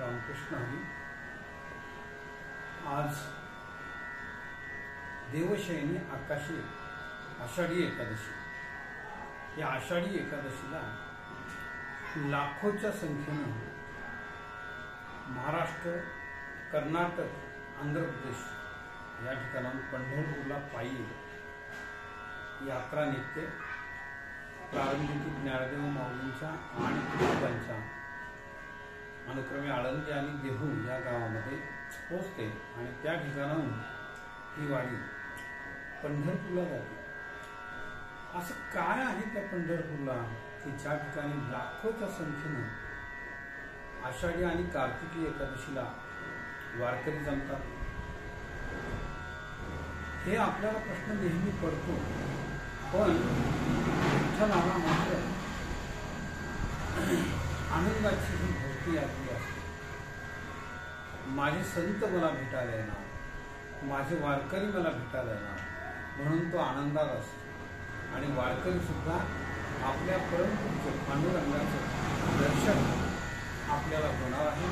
रामकृष्ण हरी। आज देवशयनी आकाशी आषाढी एकादशी। या आषाढी एकादशीला लाखोच्या संख्येनं महाराष्ट्र, कर्नाटक, आंध्र प्रदेश या ठिकाणाहून पंढरपूरला पायी यात्रा निघते। प्रारंभी ज्ञानदेव माऊलींच्या आणि कुटुंबांच्या अनुक्रमे आळंदी आणि देहू या गावामध्ये पोहोचते आणि त्या ठिकाणाहून ही वारी पंढरपूरला जाते। असं काय आहे त्या पंढरपूरला की ज्या ठिकाणी लाखोच्या संख्येनं आषाढी आणि कार्तिकी एकादशीला वारकरी जमतात? हे आपल्याला प्रश्न नेहमी पडतो, पण विठ्ठलाला मात्र आनंदाची ही भरती आली असते। माझे संत मला भेटायला येणार, माझे वारकरी मला भेटायला येणार, म्हणून तो आनंदात असतो। आणि वारकरी सुद्धा आपल्या परमपूज्य पांडुरंगाचं दर्शन आपल्याला होणार आहे,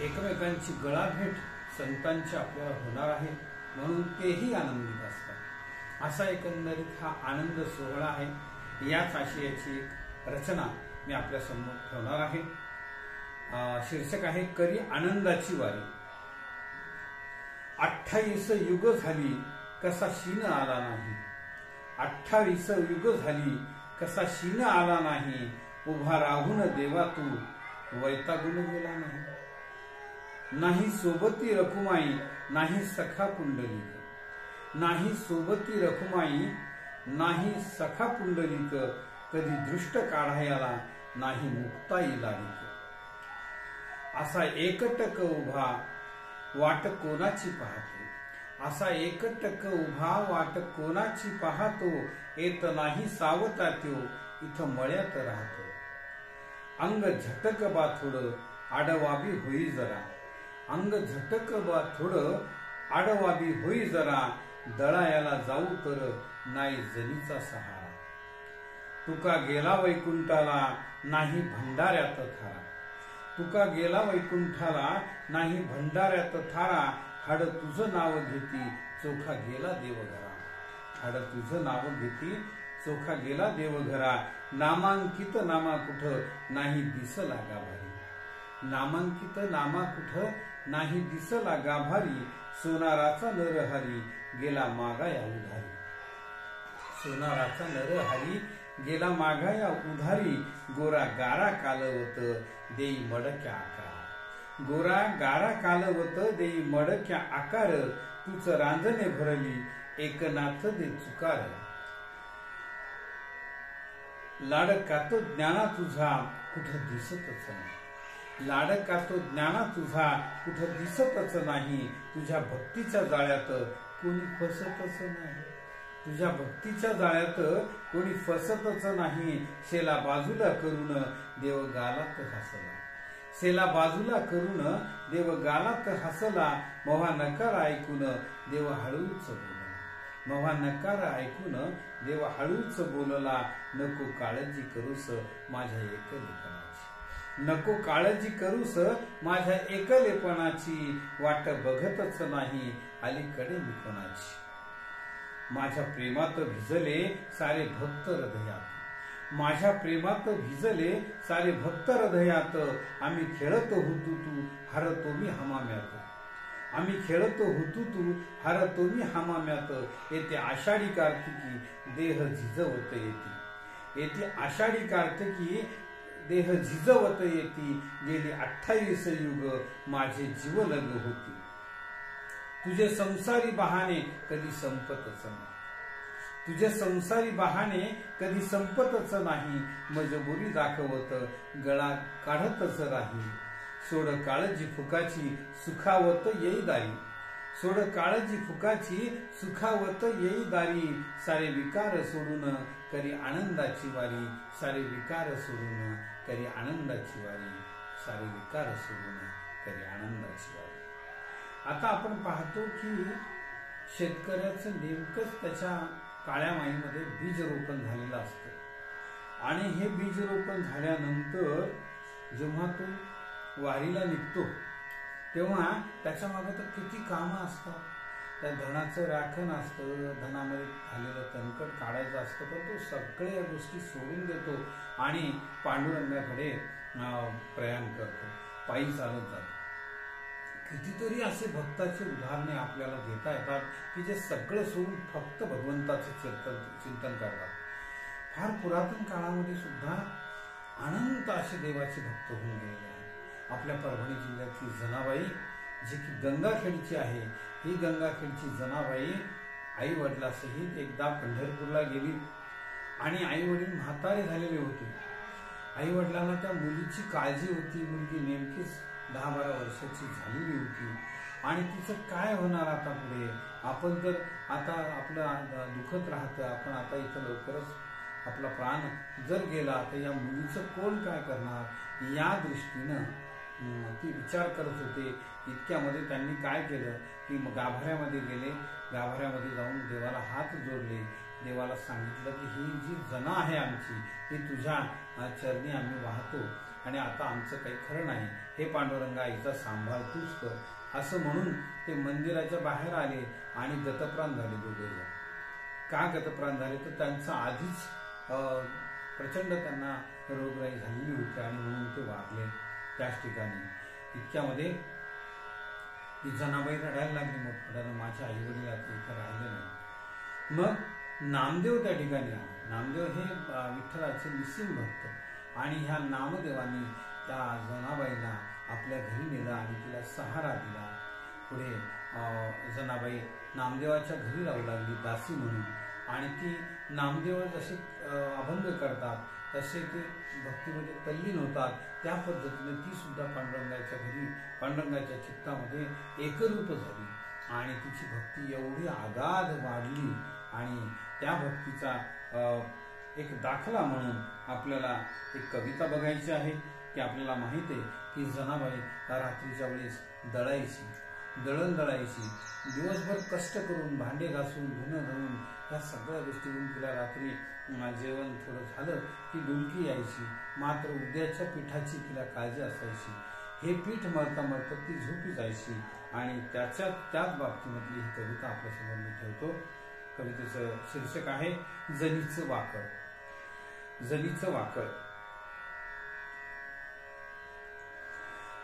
एकमेकांची गळाभेट संतांची आपल्याला होणार आहे, म्हणून तेही आनंदित असतात। असा एकंदरीत हा आनंद सोहळा आहे। याच आशयाची एक रचना मी आपल्या समोर ठेवणार आहे। शीर्षक आहे करी आनंदाची वारी। 28 युग झाली कसा शीन आला नाही, 28 युग झाली कसा शीन आला नाही, उभा राहून देवा तू वैतागून गेला नाही। नाही सोबती रखुमाई नाही सखा पुंडलिक, नाही सोबती रखुमाई नाही सखा पुंडलिक, कधी दृष्ट काढायला नाही मुक्ताई लाडिक। असा एकटक उभा वाट कोणाची पाहतो, असा एकटक उभा वाट कोणाची पाहतो, येत नाही सावता त्यो इथं मळ्यात राहतो। अंग झटक बा थोडं आडवाबी होई जरा, अंग झटक बा थोडं आडवाबी होई जरा, दळायाला जाऊ तर नाही जनीचा सहारा। तुका गेला वैकुंठाला नाही भंडाऱ्यात थारा, तुका गेला वैकुंठाला नाही भंडाऱ्यात थारा, हाड तुझं नाव घेती चोखा गेला देवघरा, हाड तुझं नाव घेती चोखा गेला देवघरा। नामांकित नामा कुठं नाही दिसला गाभारी, नामांकित नामा कुठं नाही दिसला गाभारी, सोनाराचा नरहरी गेला मागाया उधारी, सोनाराचा नरहरी गेला मागाया उधारी, गोरा गारा कालवत देई मडक्या आकार, गोरा गारा कालवत देई मडक्या आकार, तूच रांजणे भरली एकनाथ दे चुकार। लाडका तो ज्ञाना तुझा कुठं दिसतच नाही, लाडका तो ज्ञाना तुझा कुठं दिसतच नाही, तुझ्या भक्तीच्या जाळ्यात कोणी फसतच नाही, तुझ्या भक्तीच्या जाळ्यात कोणी फसतच नाही। शेला बाजूला करून देव गालात हसला, शेला बाजूला करून देव गालात हसला, मवा नकार ऐकून देव हळूच बोलला, मवा नकार ऐकून देव हळूच बोलला। नको काळजी करूस माझ्या एकलेपणाची, नको काळजी करूस माझ्या एकलेपणाची, वाट बघतच नाही अलीकडे मी कोणाची। माझ्या प्रेमात भिजले सारे भक्त हृदयात, माझ्या प्रेमात भिजले सारे भक्त हृदयात, आम्ही खेळत होतो तू हरतो मी हमाम्यात, आम्ही खेळत होतो तू हरतो मी हमाम्यात। येते आषाढी कार्तिकी देह झिजवत येते, येते आषाढी कार्तिकी देह झिजवत येती, गेली 28 युग माझे जीव लग होती, तुझे संसारी बहाणे कधी संपतच नाही, तुझे संसारी बहाणे कधी संपतच नाही, मजबुरी दाखवत गळा काढतच राही, सोड काळजी फुकाची सुखावत येई दारी, सोड काळजी फुकाची सुखावत येई दारी, सारे विकार सोडून करी आनंदाची वारी, सारे विकार सोडून करी आनंदाची वारी, सारे विकार सोडून करी आनंदाची वारी। आता आपण पाहतो की शेतकऱ्याचं नेमकंच त्याच्या काळ्या माईमध्ये बीज रोपण झालेलं असतं आणि हे बीज रोपण झाल्यानंतर जेव्हा तो वारीला निघतो तेव्हा त्याच्या मागे तर किती कामं असतात. त्या धनाचं राखण असतं, धनामध्ये झालेलं तणकट काढायचं असतं, पण तो सगळ्या गोष्टी सोडून देतो आणि पांडुरंगाकडे प्रयाण करतो, पायी चालत जातो. कितीतरी असे भक्ताचे उदाहरणे आपल्याला देता येतात की जे सगळं सोडून फक्त भगवंताचं चिंतन करतात. फार पुरातन काळामध्ये सुद्धा अनंत असे देवाचे भक्त होऊन गेलेले आहेत. आपल्या परभणी जिल्ह्यातली जनाबाई जी की गंगाखेडची आहे, ही गंगाखेडची जनाबाई आई वडिलांसहित एकदा पंढरपूरला गेली आणि आई वडील म्हातारे झालेले होते. आई वडिलांना त्या मुलीची काळजी होती. मुलगी नेमकीच 10-12 वर्षाची झालेली होती आणि तिचं काय होणार आता पुढे. आपण तर आता आपलं दुखत राहतं, आपण आता इथं लवकरच आपला प्राण जर गेला तर या मुलीचं कोण काय करणार, या दृष्टीनं ती विचार करत होते. इतक्यामध्ये त्यांनी काय केलं की गाभाऱ्यामध्ये गेले. गाभाऱ्यामध्ये जाऊन देवाला हात जोडले, देवाला सांगितलं की ही जी जना आहे आमची, ती तुझ्या चरणी आम्ही वाहतो आणि आता आमचं काही खरं नाही, हे पांडुरंगा आईचा सांभाळ तूच कर, असं म्हणून ते मंदिराच्या बाहेर आले आणि गतप्राण झाले दोघेजण. का गतप्राण झाले तर त्यांचं आधीच प्रचंड त्यांना रोगराई झालेली होती आणि म्हणून ते वारले त्याच ठिकाणी. इतक्यामध्ये ती जनाबाई रडायला लागली मोठमोठ्यानं, माझ्या आई वडील आता इथं राहिले नाही. मग नामदेव त्या ठिकाणी आले. नामदेव हे विठ्ठलाचे निस्सिम भक्त आणि ह्या नामदेवांनी त्या जनाबाईला आपल्या घरी नेलं आणि तिला सहारा दिला. पुढे जनाबाई नामदेवाच्या घरी राहू लागली दासी म्हणून आणि ती नामदेव जसे अभंग करतात तसे ते भक्तीमध्ये तल्लीन होतात. त्या पद्धतीने ती सुद्धा पांडुरंगाच्या घरी, पांडुरंगाच्या चित्तामध्ये एकरूप झाली आणि तिची भक्ती एवढी आगाध वाढली. आणि त्या भक्तीचा एक दाखला म्हणून आपल्याला एक कविता बघायची आहे की आपल्याला माहिती आहे की जनाबाई रात्रीच्या वेळेस दळायची, दळण दळायची, दिवसभर कष्ट करून भांडे घासून धुणं धुवून या सगळ्या गोष्टीतून तिला रात्री जेवण थोडं झालं की डुलकी यायची. मात्र उद्याच्या पिठाची तिला काळजी असायची. हे पीठ मरता मरता ती झोपी जायची आणि त्याच बाबतीमधली ही कविता आपल्यासमोर मी ठेवतो. कवितेचं शीर्षक आहे जनीचं वाकळ. जनीचं वाकळ.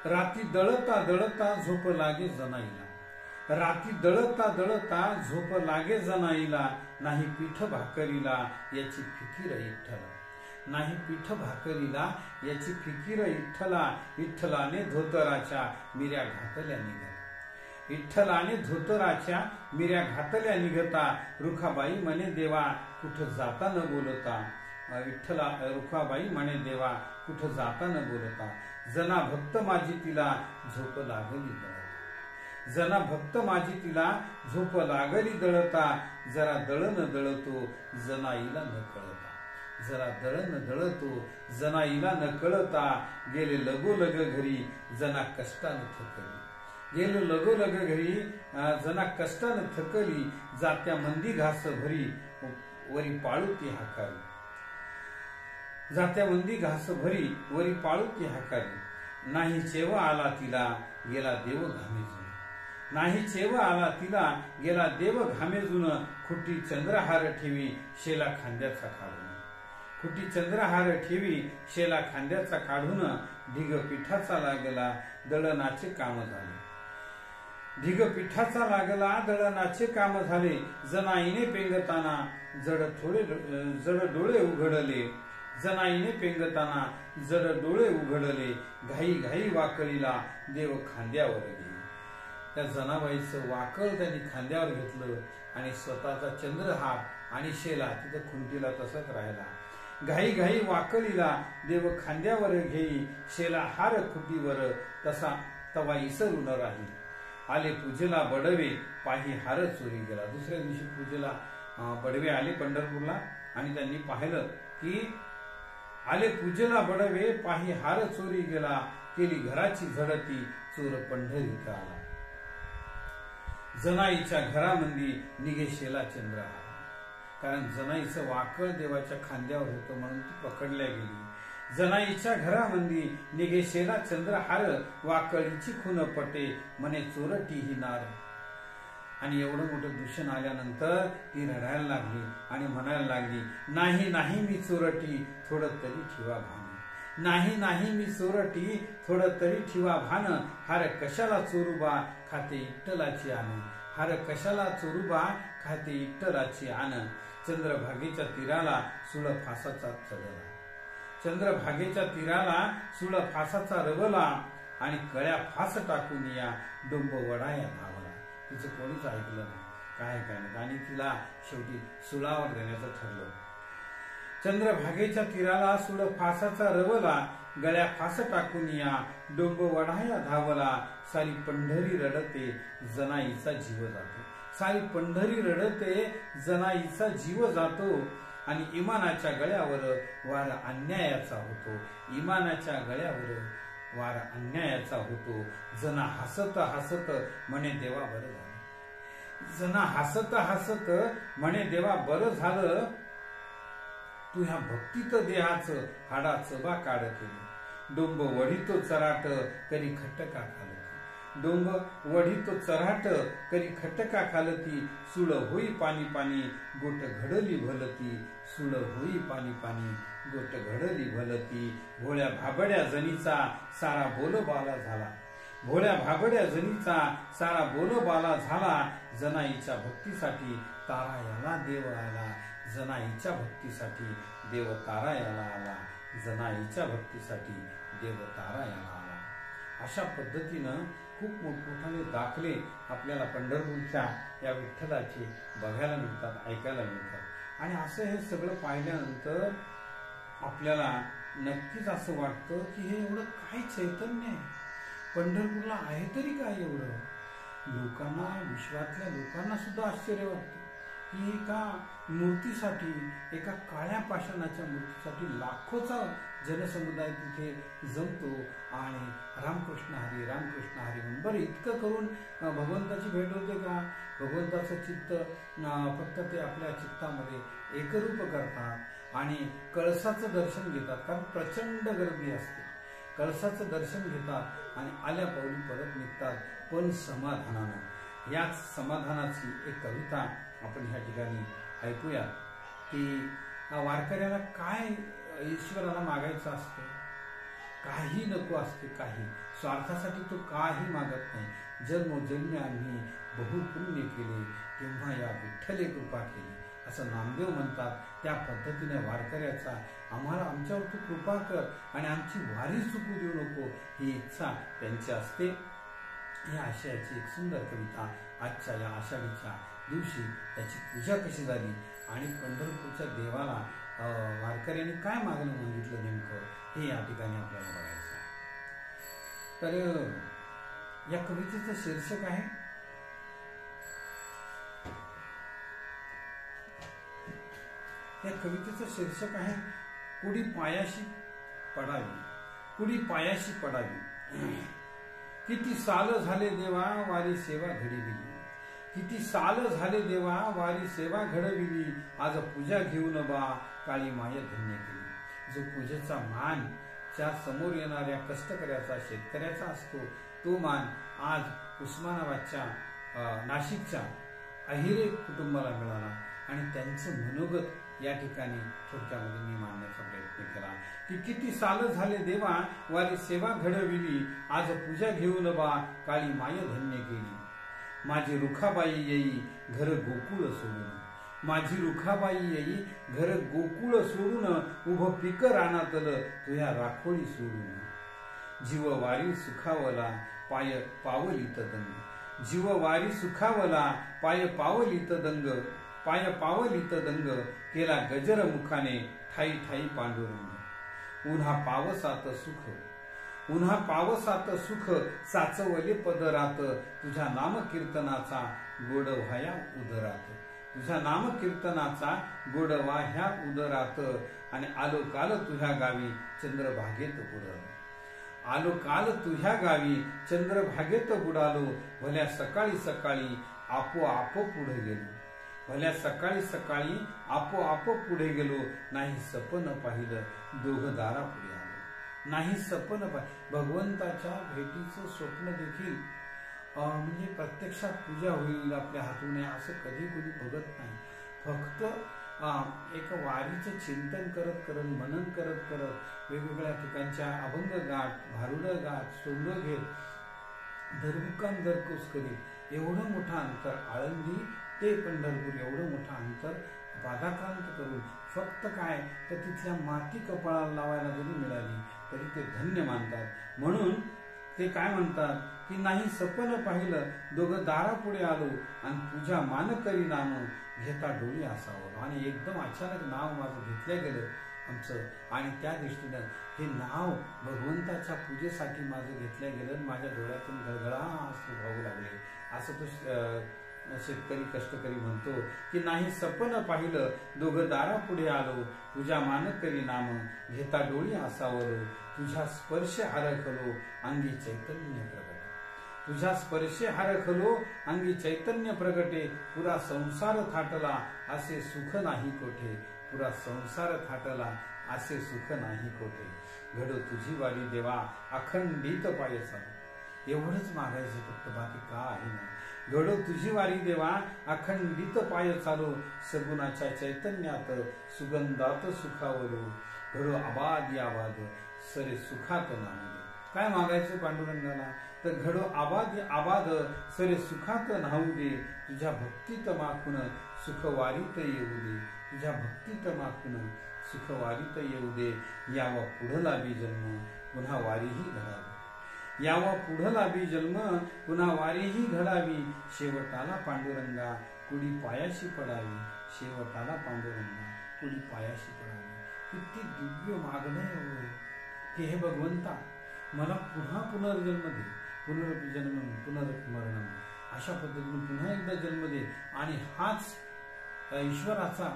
राती दळता दळता झोप लागे जनाईला, राती दळता दळता झोप लागे जनाईला, नाही पीठ भाकरीला याची फिकीर विठ्ठला, नाही पीठ भाकरीला याची फिकीर विठ्ठला, विठ्ठलाने धोतराच्या मिऱ्या घातल्या निघता, विठ्ठलाने धोतराच्या मिऱ्या घातल्या निघता, रुखाबाई म्हणे देवा कुठं जाता न बोलता, विठ्ठला रुखाबाई म्हणे देवा कुठं जाता न बोलता, जना भक्त माझी तिला झोप लागली दळता, जना भक्त माझी तिला झोप लागली दळता, जरा दळण दळतो जनाईला न कळता, जरा दळण दळतो जनाईला न कळता, गेले लगोलग घरी जना कष्टानं थकली, गेलो लगोलग घरी जना कष्टानं थकली, जात्या मंदी घास भरी वरी पाळू ती हाकारी, जात्या मंदी घास भरी वरी पाळू ती हाकारी, नाही चेवा आला तिला गेला देव घामेजून, नाही चेवा आला तिला गेला देव घामेजून, खुटी चंद्रहार ठेवी शेला खांद्याचा काढून, खुटी चंद्रहार ठेवी शेला खांद्याचा काढून, ढिग पिठाचा लागला दळणाचे काम झाले, ढिग पिठाचा लागला दळणाचे काम झाले, जनाईने पेंगताना जड डोळे उघडले, जनाईने पेंगताना जड डोळे उघडले, घाई घाई वाकळीला देव खांद्यावर गेले. त्या जनाबाईचं वाकळ त्यांनी खांद्यावर घेतलं आणि स्वतःचा चंद्रहार आणि शेला तिथं खुंटीला तसंच राहिला. घाई घाई वाकळीला देव खांद्यावर घेई, शेला हार खुटीवर तसा तवा इसरून राही, आले पूजेला बडवे पाही हार चोरी गेला. दुसऱ्या दिवशी पूजेला बडवे आले पंढरपूरला आणि त्यांनी पाहिलं की आले पूजेला बडवे पाही हार चोरी गेला, केली घराची झडती चोर पंढरीत आला, जनाईच्या घरामंदी निघे शेला चंद्रहार. कारण जनाईचं वाकळ देवाच्या खांद्यावर होतं म्हणून ती पकडल्या गेली. जनाईच्या घरामंदी निघे शेला चंद्रहार, वाकळीची खून पटे म्हणे चोरटी ही नार. आणि एवढं मोठं दूषण आल्यानंतर ती रडायला लागली आणि म्हणायला लागली, नाही नाही मी चोरटी, थोडं तरी ठेवा भान. नाही नाही मी चोरटी, थोडं तरी ठेवा भान. हार कशाला चोरूबा, खाते इट्टलाची आण. हार कशाला चोरूबा, खाते इट्टलाची आण. चंद्रभागेच्या तीराला सुळ फासाचा चढला. चंद्रभागेच्या तीराला सुळ फासाचा रवला, आणि कळ्या फास टाकून या डोंब वडाया धावला. तिचं कोणीच ऐकलं नाही, काय नाही, आणि तिला शेवटी सुळावर देण्याचं ठरलं. चंद्रभागेच्या तीराला सुळ फासाचा रवला, गळ्या फास टाकून या डोंब वडाया धावला. सारी पंढरी रडते, जनाईचा जीव जातो. सारी पंढरी रडते, जनाईचा जीव जातो. आणि इमानाच्या गळ्यावर वार अन्यायाचा होतो. इमानाच्या गळ्यावर वार अन्यायाचा होतो. जना हसत हसत म्हणे देवा बरं झालं. जना हसत हसत म्हणे देवा बरं झालं. तू ह्या भक्तीत देहाचं हाडाचं बा काढ केलं. डोंब वढीतो चराट, करी खटका खालती. डोंब वढीतो चराट, करी खटका खालती. सुळ होई पाणी पाणी, गोट घडली भलती. सुळ होई पाणी पाणी, गोट घडली भलती. भोळ्या भाबड्या जणीचा सारा बोलबाला झाला. भोळ्या भाबड्या जणीचा सारा बोलबाला झाला. जनाईच्या भक्तीसाठी तारायाला देव आला. जनाईच्या भक्तीसाठी देव तारायाला आला. जनाईच्या भक्तीसाठी देव तारायाला आला. अशा पद्धतीनं खूप मोठमोठाने दाखले आपल्याला पंढरपूरच्या या विठ्ठलाचे बघायला मिळतात, ऐकायला मिळतात. आणि असं हे सगळं पाहिल्यानंतर आपल्याला नक्कीच असं वाटतं की हे एवढं काय चैतन्य आहे, पंढरपूरला आहे तरी काय एवढं. लोकांना, विश्वातल्या लोकांना सुद्धा आश्चर्य वाटतं की एका मूर्तीसाठी, एका काळ्या पाषाणाच्या मूर्तीसाठी लाखोचा जनसमुदाय तिथे जमतो आणि रामकृष्ण हरी रामकृष्ण हरी म्हणून. बरं, इतकं करून भगवंताची भेट होते का? भगवंताचं चित्त फक्त ते आपल्या चित्तामध्ये एकरूप करतात आणि कळसाचं दर्शन घेतात, कारण प्रचंड गर्दी असते. कळसाचं दर्शन घेतात आणि आल्या पाऊली परत निघतात, पण समाधानानं. याच समाधानाची एक कविता आपण ह्या ठिकाणी ऐकूया की वारकऱ्याला काय ईश्वराला मागायचं असतं. काही नको असते, काही स्वार्थासाठी तो काही मागत नाही. जन्मोजन्मी आम्ही बहुपुण्य केले, तेव्हा या विठ्ठले कृपा केली, असं नामदेव म्हणतात. त्या पद्धतीने वारकऱ्याचा आम्हाला आमच्यावर तू कृपा कर आणि आमची वारी चुकू देऊ नको, ही इच्छा त्यांची असते. या आशयाची एक सुंदर कविता आजच्या या आषाढीच्या दिवशी त्याची पूजा कशी झाली आणि पंढरपूरच्या देवाला वारकऱ्यांनी काय मागणं मागितलं नेमकं, हे या ठिकाणी आपल्याला बघायचं आहे. तर या कवितेचं शीर्षक आहे कुडी पायाशी पडावी. कुडी पायाशी पडावी. किती साल झाले देवा वारी सेवा घडविली. किती साल झाले देवा वारी सेवा घडविली. आज पूजा घेऊन बा काळी माय धन्य केली. जो पूजेचा मान त्या समोर येणाऱ्या कष्टकऱ्याचा, शेतकऱ्याचा असतो, तो मान आज उस्मानाबादच्या नाशिकच्या अहिरे कुटुंबाला मिळाला आणि त्यांचं मनोगत या ठिकाणी थोडक्यामध्ये मी मांडण्याचा प्रयत्न केला की किती साल झाले देवा वारी सेवा घडविली. आज पूजा घेऊन बा काळी माय धन्य केली. माझी रुखाबाई येई घर गोकुळ सोडून. माझी रुखाबाई येई घर गोकुळ सोडून. उभं पीक रानातल तुझ्या राखोळी सोडून. जीव वारी सुखावला पाय पावलीत दंग. जीव वारी सुखावला पाय पावलीत दंग. पाय पावलीत दंग केला गजर मुखाने ठाई ठाई पांडुरंग. उन्हा पावसात सुख, उन्हा पावसात सुख साचवले पदरात. तुझ्या नाम कीर्तनाचा गोड व्हाया उदरात. तुझ्या नाम कीर्तनाचा गोड व्हाया उदरात. आणि आलो काल तुझ्या गावी चंद्रभागेत बुडालो. आलो काल तुझ्या गावी चंद्रभागेत बुडालो. भल्या सकाळी सकाळी आपोआप पुढे गेलो. भल्या सकाळी सकाळी आपोआप पुढे गेलो. नाही सपन पाहिलं दोघ दारा पुढे आलो. नाही सपन भगवंताच्या भेटीचं स्वप्न देखील म्हणजे प्रत्यक्षात पूजा होईल आपल्या हातून असं कधी कोणी बघत नाही. फक्त एक वारीचं चिंतन करत करत मनन करत करत वेगवेगळ्या ठिकाणच्या अभंग गाठ, भारुड गाठ, सोंग घेत दरमुक्काम दरकोस करीत एवढं मोठं अंतर, आळंदी ते पंढरपूर एवढं मोठं अंतर पादाक्रांत करून फक्त काय तर तिथल्या माती कपाळाला लावायला जरी मिळाली तरी ते धन्य मानतात. म्हणून ते काय म्हणतात की नाही सपन पाहिलं दोघं दारापुढे आलो आणि तुझ्या मानकरी नाम घेता डोळी असावं. आणि एकदम अचानक नाव माझं घेतलं गेलं आमचं आणि त्या दृष्टीनं हे नाव भगवंताच्या पूजेसाठी माझं घेतलं गेलं. माझ्या डोळ्यातून गळगळा अश्रू वाहू लागले. असं तो शेतकरी कष्टकरी म्हणतो की नाही सपन पाहिलं दोघं दारापुढे आलो तुझ्या मानकरी नाम घेता डोळी असावं. तुझ्या स्पर्श हरखलो अंगी चैतन्य प्रगटे. तुझ्या स्पर्शे हरखलो अंगी चैतन्य प्रगटे. पुरा संसार थाटला असे सुख नाही कोठे. पुरा संसार थाटला असे सुख नाही कोठे. घडो तुझी वारी देवा अखंडित पाय चालू. एवढंच मागायचं फक्त, बाकी का आहे नाही. घडो तुझी वारी देवा अखंडित पाय चालू. सगुणाच्या चैतन्यात सुगंधात सुखावलो. घडो आबाद आबाद सरे सुखात नाहू दे. काय मागायचं पांडुरंगाला तर घडो आबाद आबाद सरे सुखात नाहू दे. तुझ्या भक्तीत माखून सुख वारीत येऊ दे. तुझ्या भक्तीत माखून सुख वारीत येऊ दे. यावा पुढला बी जन्म पुन्हा वारीही घडावी. यावा पुढला बी जन्म पुन्हा वारीही घडावी. शेवटाला पांडुरंगा कुडी पायाशी पडावी. शेवटाला पांडुरंगा कुडी पायाशी पडावी. किती दिव्य मागणं आहे की हे भगवंता मला पुन्हा पुनर्जन्म दे. पुनर्जन्म पुनर्मरण अशा पद्धतीने पुन्हा एकदा जन्म दे आणि हाच ईश्वराचा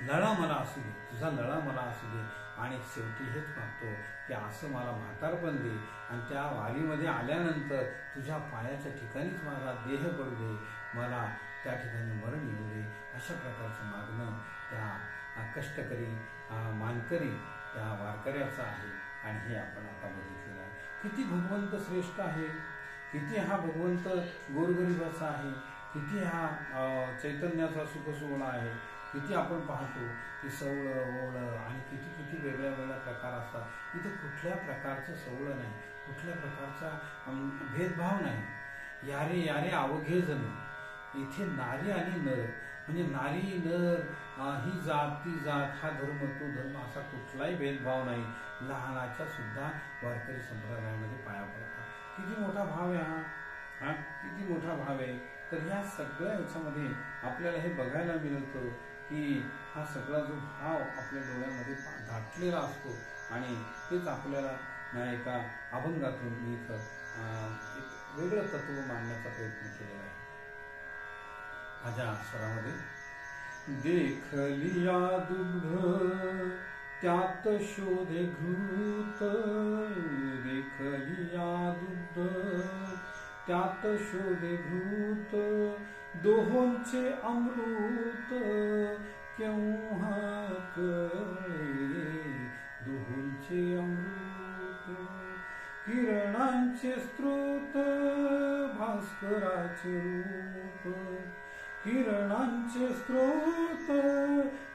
लळा मला असू दे. तुझा लळा मला असू दे. आणि शेवटी हेच मागतो की असं मला म्हातारपण दे आणि त्या वारीमध्ये आल्यानंतर तुझ्या पायाच्या ठिकाणीच माझा देह पडू दे. मला त्या ठिकाणी मरण येऊ दे. अशा प्रकारचं मागणं त्या कष्टकरी मानकरी त्या वारकऱ्याचं आहे. आणि हे आपण आता बघितलेलं आहे. किती भगवंत श्रेष्ठ आहे. किती हा भगवंत गोरगरिबाचा आहे. किती हा चैतन्याचा सुख सोहळा आहे. किती आपण पाहतो की सवळं ओवळं आणि किती किती वेगळ्या वेगळ्या प्रकार असतात. इथं कुठल्या प्रकारचं सवळं नाही, कुठल्या प्रकारचा भेदभाव नाही. यारे यारे अवघे जण. इथे नारी आणि नर म्हणजे नारी नर ही जात ती जात, हा धर्म तो धर्म असा कुठलाही भेदभाव नाही. लहानाच्या सुद्धा वारकरी संप्रदायामध्ये पाया पडतात. किती मोठा भाव आहे हा. किती मोठा भाव आहे. तर ह्या सगळ्या याच्यामध्ये आपल्याला हे बघायला मिळतं की हा सगळा जो भाव आपल्या डोळ्यामध्ये दाटलेला असतो आणि तेच आपल्याला एका अभंगातून मी इथं एक वेगळं तत्व मांडण्याचा प्रयत्न केलेला आहे माझ्या स्वरामध्ये. देखलिया दुग्ध त्यात शोधे घृत. देखलिया दुग्ध त्यात शोधे घृत. दोहोंचे अमृत केव्हा कळे. दोहोंचे अमृत किरणांचे स्रोत भास्कराचे रूप. किरणांचे स्रोत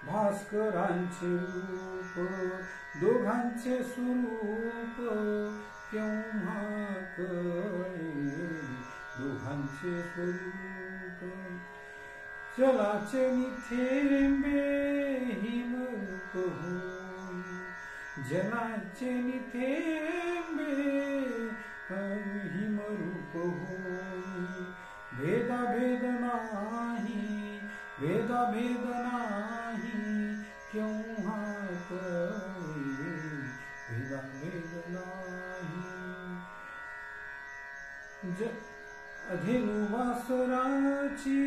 भास्करांचे रूप. दोघांचे स्वरूप केव्हा कळे. दोघांचे स्वरूप जलाचे निथेंबे हिमरूप होय. जलाचे निथेंबे हिमरूप होय. भेदाभेद नाही, भेदाभेद नाही केव्हा कळे. भेदाभेद नाही. धेनु वासराची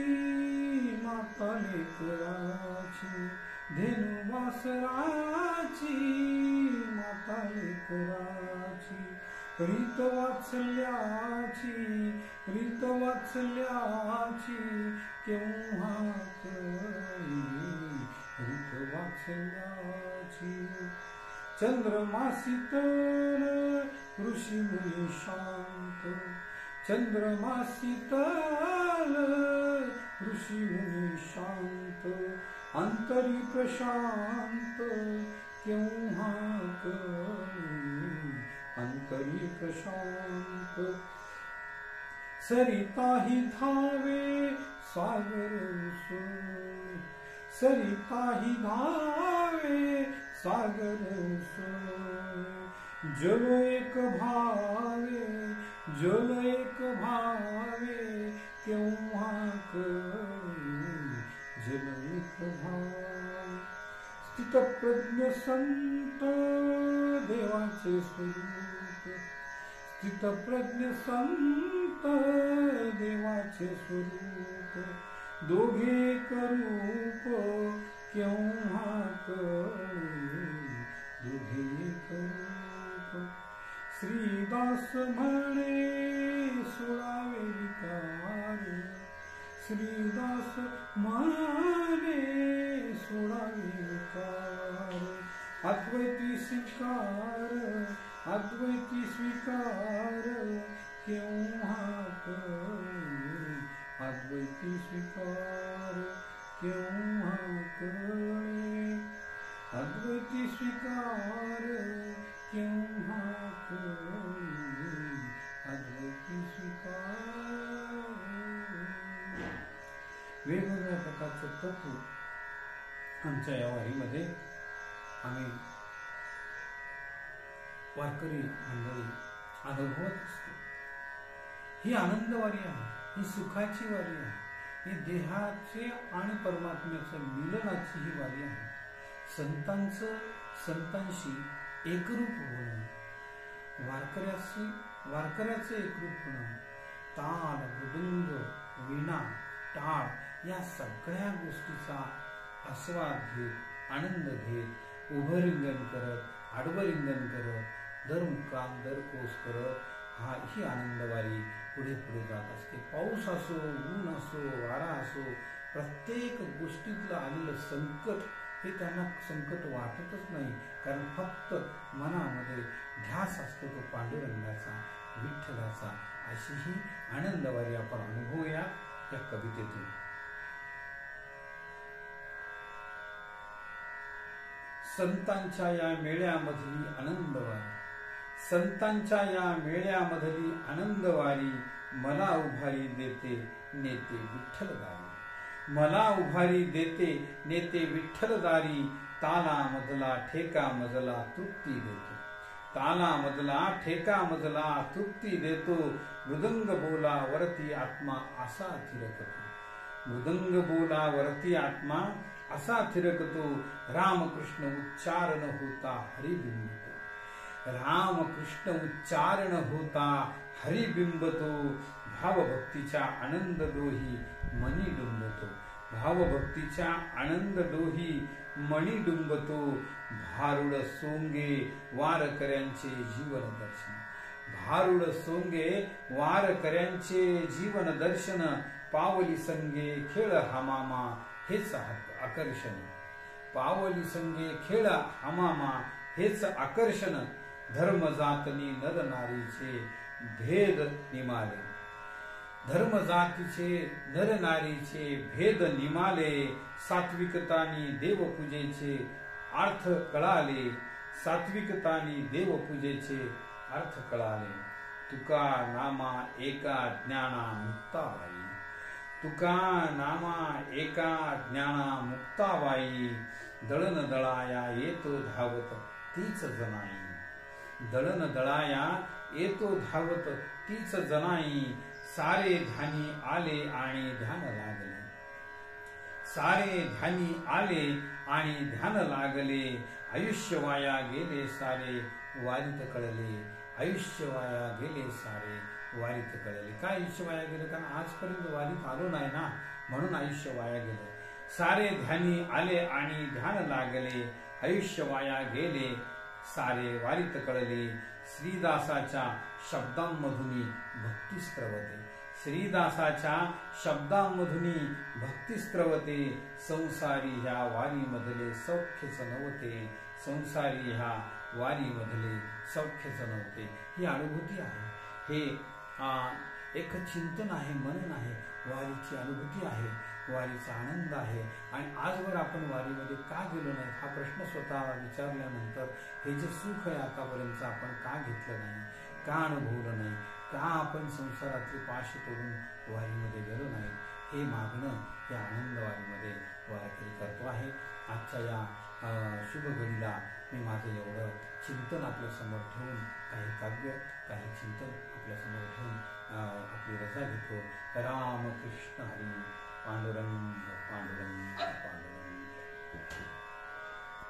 माता लेकराची. धेनु वासराची माता लेकराची. रीत वात्सल्याची, रीत वात्सल्याची केव्हा कळे. रीत वात्सल्याची. चंद्रमा शीतल ऋषी मुनी शांत, चंद्रमा शीतल ऋषी मुनी शांत, अंतरी प्रशांत केव्हा कळे, अंतरी प्रशांत. सरिताही धावे सागर उसळ, सरिताही धावे सागर उसळ, जल एक भावे, जल एक भावे केव्हा कळे, जल एक भावे. स्थितप्रज्ञ संत देवाचे स्वरूप, स्थितप्रज्ञ संत देवाचे स्वरूप, दोघे एक रूप केव्हा कळे, दोघे एक रूप. श्रीदास म्हणे सोडावे विकार, श्रीदास म्हणे सोडावे विकार, अद्वैती स्वीकार, अद्वैती स्वीकार केव्हा कळे, अद्वैती स्वीकार केव्हा कळे, अद्वैती स्वीकार केव्हा कळे, अद्वैती स्वीकार. वेगवेगळ्या प्रकारचं तत्व आमच्या या वारीमध्ये आम्ही वारकरी मंडळी अनुभवत असतो. ही आनंदवारी आहे, ही सुखाची वारी आहे, ही देहाचे आणि परमात्म्याचं मिलनाची ही वारी आहे. संतांचं संतांशी एकरूप होणं, वारकऱ्याचं एकरूप होणं, ताल मृदुंग वीणा टाळ या सगळ्या गोष्टीचा आस्वाद घेत, आनंद घेत, उभं रिंगण करत, आडवं रिंगण करत, दर मुक्काम दर कोस करत ही आनंदवारी पुढे पुढे जात असते. पाऊस असो, ऊन असो, वारा असो, प्रत्येक गोष्टीतलं आलेलं संकट हे त्यांना संकट वाटतच नाही, कारण फक्त मनामध्ये ध्यास असतो तो पांडुरंगाचा, विठ्ठलाचा. अशी ही आनंदवारी आपण अनुभवूया या कवितेतून. संतांच्या या मेळ्यामधली आनंदवारी, संतांच्या या मेळ्यामधली आनंदवारी, मला उभारी देते नेते विठ्ठलदारी, मला उभारी देते नेते विठ्ठलदारी, ताला मधला ठेका मजला तृप्ती देतो, ताला मधला ठेका मजला तृप्ती देतो, मृदंग बोला वरती आत्मा असा थिरकतो, मृदंग बोला वरती आत्मा असा थिरकतो, रामकृष्ण उच्चारण होता हरिबिंबतो, रामकृष्ण उच्चारण होता हरिबिंबतो, भावभक्तीच्या आनंद डोही मनी डुंबतो, भावभक्तीच्या आनंद डोही मणी डुंबतो, भारुड सोंगे वारकऱ्यांचे जीवन दर्शन, भारुड सोंगे वारकऱ्यांचे जीवन दर्शन, पावली संगे खेळ हमामा हेच आकर्षण, पावली संगे खेळ हमामा हेच आकर्षण, धर्म जातनी नर नारीचे भेद निमाले, धर्म जातीचे नर नारीचे भेद निमाले, सात्विकतानी देवपूजेचे अर्थ कळाले, सात्विकतानी देवपूजेचे अर्थ कळाले, तुका नामा एका ज्ञाना मुक्ताबाई, तुका नामा एका ज्ञाना मुक्ताबाई, दळण दळाया येतो धावत तीच जनाई, दळण दळाया येतो धावत तीच जनाई, सारे ध्यानी आले आणि ध्यान लागले, सारे ध्यानी आले आणि ध्यान लागले, आयुष्य वाया गेले सारे वारीत कळले, आयुष्य वाया गेले सारे वारीत कळले. काय आयुष्य वाया गेलं? कारण आजपर्यंत वारीत आलो नाही ना, म्हणून आयुष्य वाया गेलं. सारे ध्यानी आले आणि ध्यान लागले, आयुष्य वाया गेले सारे वारीत कळले, श्रीदासाच्या शब्दांमधुनी भक्ती स्त्रवते, श्रीदासाच्या शब्दांमधुनी भक्ती स्त्रवते, संसारी ह्या वारी मधले सौख्यच नवते, संसारी ह्या वारीमधले सौख्यच नव्हते. ही अनुभूती आहे, हे एक चिंतन आहे, मनन आहे, वारीची अनुभूती आहे, वारीचा आनंद आहे. आणि आजवर आपण वारीमध्ये का गेलो नाही हा प्रश्न स्वतः विचारल्यानंतर हे जे सुख आहे आतापर्यंत आपण का घेतलं नाही, का अनुभवलं नाही, का आपण संसारातले पाश तोडून वारीमध्ये गेलो नाही, हे मागणं हे आनंद वारीमध्ये वारकरी करतो आहे. आजच्या या शुभ घडीला मी माझं एवढं चिंतन आपल्यासमोर ठेवून, काही काव्य काही चिंतन आपल्यासमोर ठेवून आपली रजा घेतो. राम कृष्ण हरी. पांडुरंग पांडुरंग पांडुरंग.